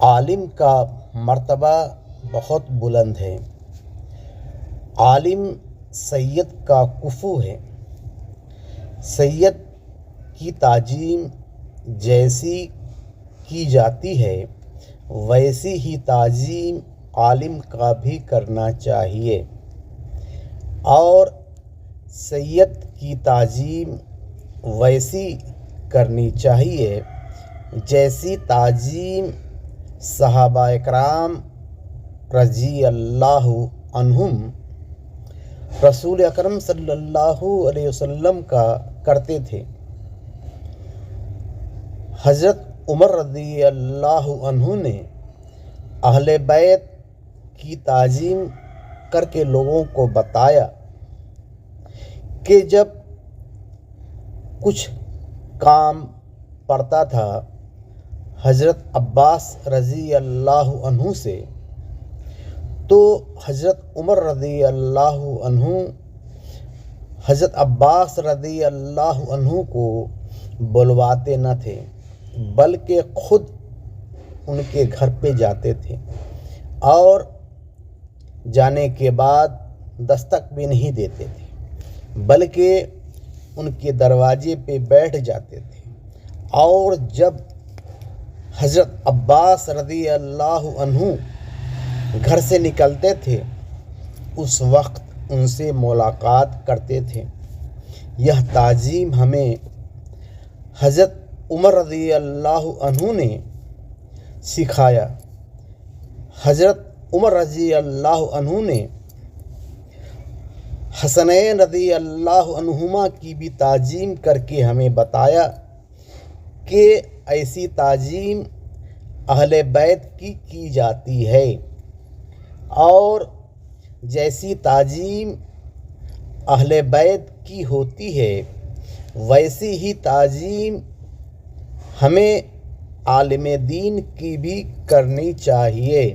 عالم کا مرتبہ بہت بلند ہے۔ عالم سید کا کفو ہے۔ سید کی تعظیم جیسی کی جاتی ہے ویسی ہی تعظیم عالم کا بھی کرنا چاہیے، اور سید کی تعظیم ویسی کرنی چاہیے جیسی تعظیم صحابہ اکرام رضی اللہ عنہم رسول اکرم صلی اللہ علیہ وسلم کا کرتے تھے۔ حضرت عمر رضی اللہ عنہ نے اہل بیت کی تعظیم کر کے لوگوں کو بتایا کہ جب کچھ کام پڑتا تھا حضرت عباس رضی اللہ عنہ سے، تو حضرت عمر رضی اللہ عنہ حضرت عباس رضی اللہ عنہ کو بلواتے نہ تھے، بلکہ خود ان کے گھر پہ جاتے تھے، اور جانے کے بعد دستک بھی نہیں دیتے تھے، بلکہ ان کے دروازے پہ بیٹھ جاتے تھے، اور جب حضرت عباس رضی اللہ عنہ گھر سے نکلتے تھے اس وقت ان سے ملاقات کرتے تھے۔ یہ تعظیم ہمیں حضرت عمر رضی اللہ عنہ نے سکھایا۔ حضرت عمر رضی اللہ عنہ نے حسنین رضی اللہ عنہما کی بھی تعظیم کر کے ہمیں بتایا کہ ایسی تعظیم اہل بیت کی جاتی ہے، اور جیسی تعظیم اہل بیت کی ہوتی ہے ویسی ہی تعظیم ہمیں عالم دین کی بھی کرنی چاہیے۔